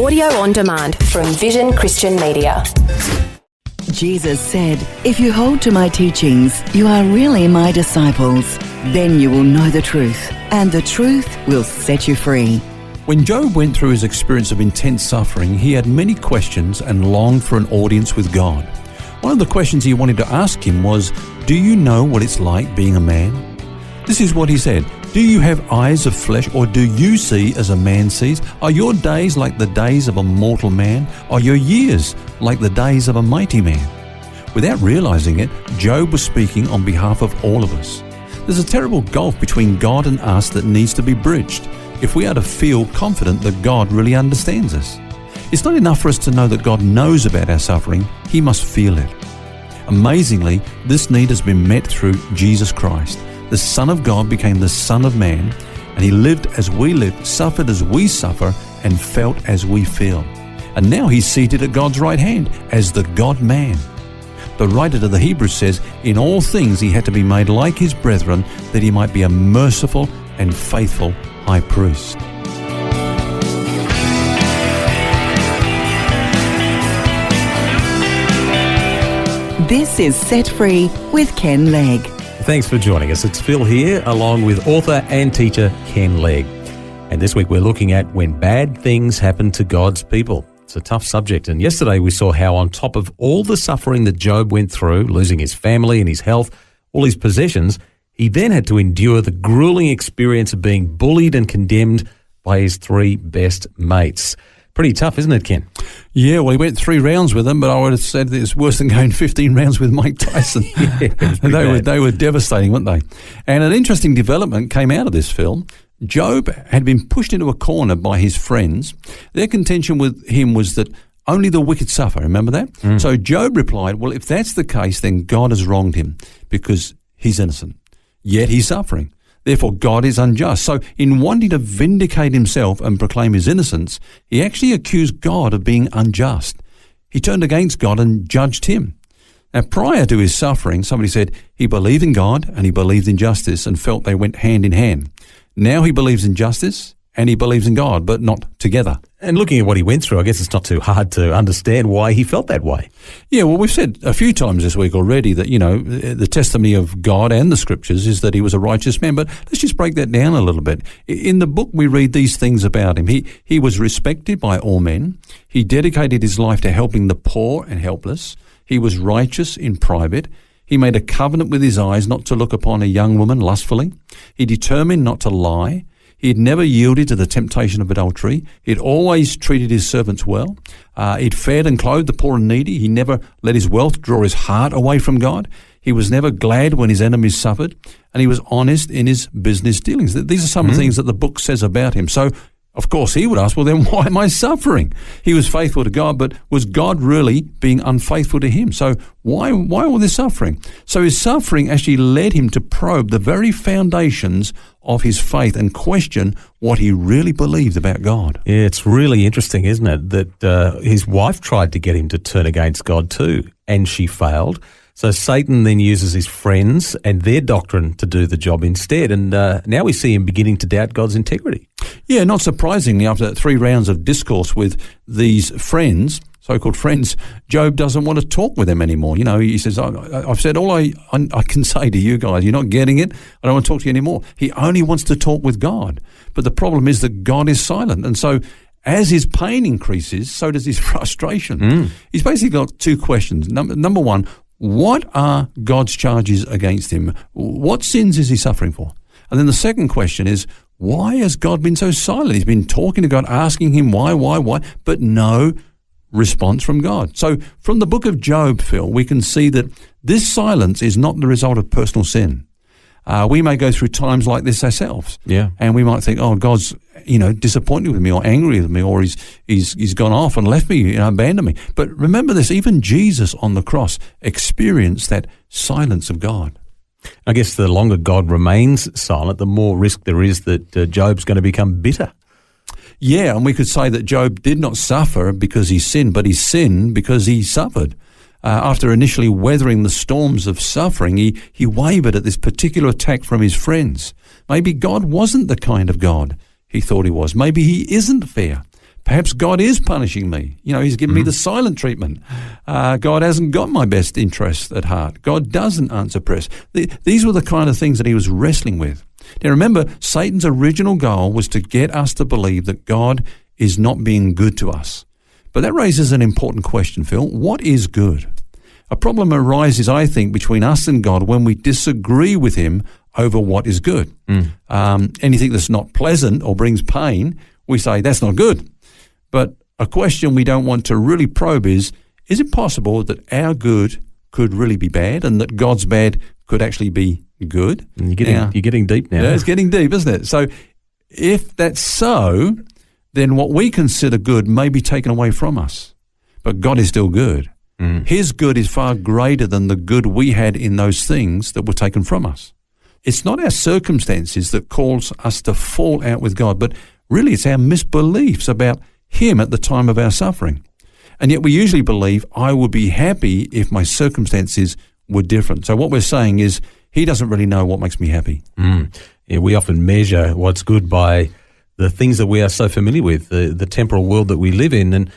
Audio on demand from Vision Christian Media. Jesus said, "If you hold to my teachings, you are really my disciples. Then you will know the truth, and the truth will set you free." When Job went through his experience of intense suffering, he had many questions and longed for an audience with God. One of the questions he wanted to ask him was, "Do you know what it's like being a man?" This is what he said, "Do you have eyes of flesh, or do you see as a man sees? Are your days like the days of a mortal man? Are your years like the days of a mighty man?" Without realizing it, Job was speaking on behalf of all of us. There's a terrible gulf between God and us that needs to be bridged if we are to feel confident that God really understands us. It's not enough for us to know that God knows about our suffering, He must feel it. Amazingly, this need has been met through Jesus Christ. The Son of God became the Son of Man, and He lived as we live, suffered as we suffer, and felt as we feel. And now He's seated at God's right hand as the God-man. The writer to the Hebrews says, "In all things He had to be made like His brethren, that He might be a merciful and faithful high priest." This is Set Free with Ken Legg. Thanks for joining us. It's Phil here, along with author and teacher Ken Legg. And this week we're looking at when bad things happen to God's people. It's a tough subject. And yesterday we saw how on top of all the suffering that Job went through, losing his family and his health, all his possessions, he then had to endure the grueling experience of being bullied and condemned by his three best mates. Pretty tough, isn't it, Ken? Yeah, well, he went 3 rounds with them, but I would have said that it's worse than going 15 rounds with Mike Tyson. They were devastating, weren't they? And an interesting development came out of this film. Job had been pushed into a corner by his friends. Their contention with him was that only the wicked suffer. Remember that? So Job replied, well, if that's the case, then God has wronged him because he's innocent, yet he's suffering. Therefore, God is unjust. So in wanting to vindicate himself and proclaim his innocence, he actually accused God of being unjust. He turned against God and judged him. Now, prior to his suffering, somebody said he believed in God and he believed in justice and felt they went hand in hand. Now he believes in justice and he believes in God, but not together. And looking at what he went through, I guess it's not too hard to understand why he felt that way. Yeah, well, we've said a few times this week already that, the testimony of God and the Scriptures is that he was a righteous man. But let's just break that down a little bit. In the book, we read these things about him. He was respected by all men. He dedicated his life to helping the poor and helpless. He was righteous in private. He made a covenant with his eyes not to look upon a young woman lustfully. He determined not to lie. He had never yielded to the temptation of adultery. He'd always treated his servants well. He'd fed and clothed the poor and needy. He never let his wealth draw his heart away from God. He was never glad when his enemies suffered. And he was honest in his business dealings. These are some of the things that the book says about him. So, of course, he would ask, well, then why am I suffering? He was faithful to God, but was God really being unfaithful to him? So why all this suffering? So his suffering actually led him to probe the very foundations of his faith and question what he really believed about God. Yeah, it's really interesting, isn't it, that his wife tried to get him to turn against God too, and she failed. So Satan then uses his friends and their doctrine to do the job instead. And now we see him beginning to doubt God's integrity. Yeah, not surprisingly, after 3 rounds of discourse with these friends, so-called friends, Job doesn't want to talk with them anymore. He says, I've said all I can say to you guys. You're not getting it. I don't want to talk to you anymore. He only wants to talk with God. But the problem is that God is silent. And so as his pain increases, so does his frustration. He's basically got 2 questions. Number one, what are God's charges against him? What sins is he suffering for? And then the second question is, why has God been so silent? He's been talking to God, asking him why, but no response from God. So from the book of Job, Phil, we can see that this silence is not the result of personal sin. We may go through times like this ourselves. Yeah. And we might think, oh, God's, disappointed with me or angry with me, or he's gone off and left me, abandoned me. But remember this, even Jesus on the cross experienced that silence of God. I guess the longer God remains silent, the more risk there is that Job's going to become bitter. Yeah, and we could say that Job did not suffer because he sinned, but he sinned because he suffered. After initially weathering the storms of suffering, he wavered at this particular attack from his friends. Maybe God wasn't the kind of God he thought he was. Maybe he isn't fair. Perhaps God is punishing me. He's given me the silent treatment. God hasn't got my best interests at heart. God doesn't answer prayers. These were the kind of things that he was wrestling with. Now remember, Satan's original goal was to get us to believe that God is not being good to us. But that raises an important question, Phil. What is good? A problem arises, I think, between us and God when we disagree with him over what is good. Anything that's not pleasant or brings pain, we say that's not good. But a question we don't want to really probe is it possible that our good could really be bad and that God's bad could actually be good? You're getting deep now. Yeah, it's getting deep, isn't it? So if that's so, then what we consider good may be taken away from us. But God is still good. His good is far greater than the good we had in those things that were taken from us. It's not our circumstances that cause us to fall out with God, but really it's our misbeliefs about him at the time of our suffering. And yet we usually believe I would be happy if my circumstances were different. So what we're saying is he doesn't really know what makes me happy. Yeah, we often measure what's good by the things that we are so familiar with, the temporal world that we live in. And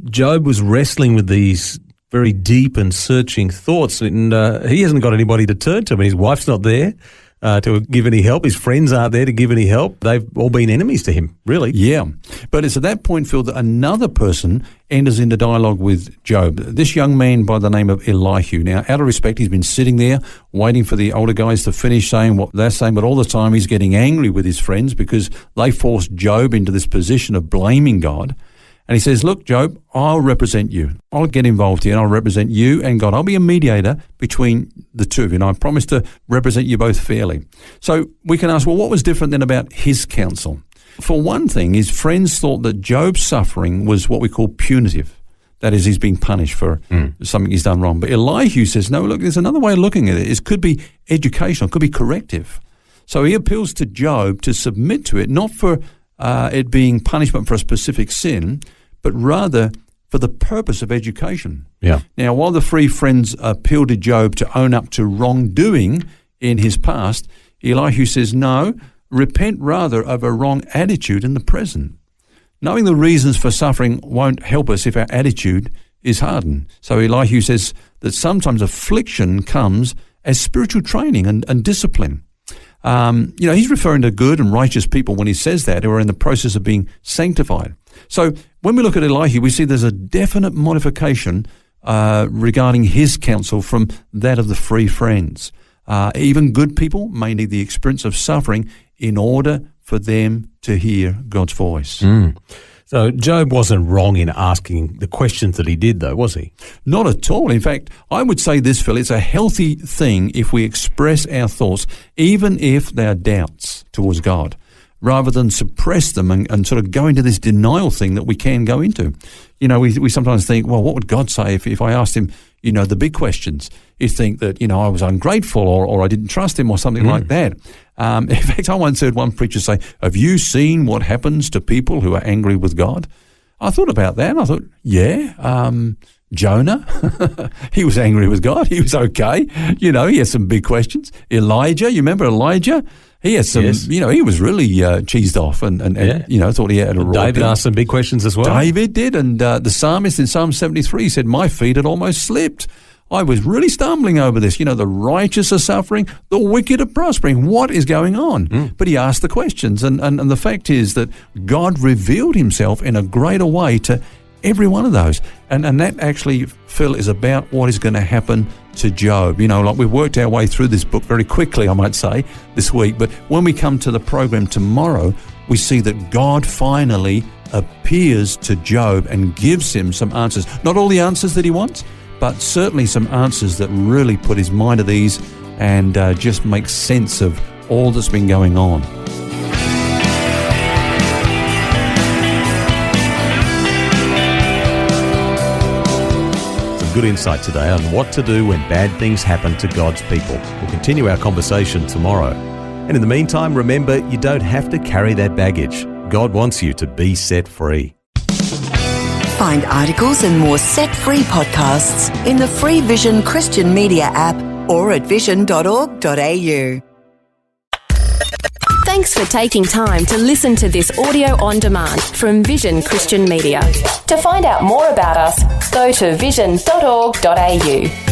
Job was wrestling with these very deep and searching thoughts, and he hasn't got anybody to turn to. I mean, his wife's not there to give any help. His friends aren't there to give any help. They've all been enemies to him, really. Yeah, but it's at that point, Phil, that another person enters into dialogue with Job. This young man by the name of Elihu. Now, out of respect, he's been sitting there waiting for the older guys to finish saying what they're saying, but all the time he's getting angry with his friends because they forced Job into this position of blaming God. And he says, look, Job, I'll represent you. I'll get involved here and I'll represent you and God. I'll be a mediator between the two of you, and I promise to represent you both fairly. So we can ask, well, what was different then about his counsel? For one thing, his friends thought that Job's suffering was what we call punitive. That is, he's being punished for something he's done wrong. But Elihu says, no, look, there's another way of looking at it. It could be educational, it could be corrective. So he appeals to Job to submit to it, not for it being punishment for a specific sin, but rather for the purpose of education. Yeah. Now, while the three friends appeal to Job to own up to wrongdoing in his past, Elihu says, no, repent rather of a wrong attitude in the present. Knowing the reasons for suffering won't help us if our attitude is hardened. So Elihu says that sometimes affliction comes as spiritual training and discipline. He's referring to good and righteous people when he says that, who are in the process of being sanctified. So when we look at Elihu, we see there's a definite modification regarding his counsel from that of the three friends. Even good people may need the experience of suffering in order for them to hear God's voice. So Job wasn't wrong in asking the questions that he did, though, was he? Not at all. In fact, I would say this, Phil, it's a healthy thing if we express our thoughts, even if they are doubts towards God, rather than suppress them and sort of go into this denial thing that we can go into. We sometimes think, well, what would God say if I asked him, the big questions? You think that, I was ungrateful or I didn't trust him or something like that. In fact, I once heard one preacher say, have you seen what happens to people who are angry with God? I thought about that and I thought, Jonah, he was angry with God. He was okay. He had some big questions. Elijah, you remember Elijah? He had some, he was really cheesed off and thought he had a raw David asked some big questions as well. David did, and the psalmist in Psalm 73 said, my feet had almost slipped. I was really stumbling over this. The righteous are suffering, the wicked are prospering. What is going on? But he asked the questions, and the fact is that God revealed himself in a greater way to every one of those. And that actually, Phil, is about what is going to happen to Job. We've worked our way through this book very quickly, I might say, this week. But when we come to the program tomorrow, we see that God finally appears to Job and gives him some answers. Not all the answers that he wants, but certainly some answers that really put his mind at ease and just make sense of all that's been going on. Good insight today on what to do when bad things happen to God's people. We'll continue our conversation tomorrow. And in the meantime, remember, you don't have to carry that baggage. God wants you to be set free. Find articles and more set-free podcasts in the free Vision Christian Media app or at vision.org.au. Thanks for taking time to listen to this audio on demand from Vision Christian Media. To find out more about us, go to vision.org.au.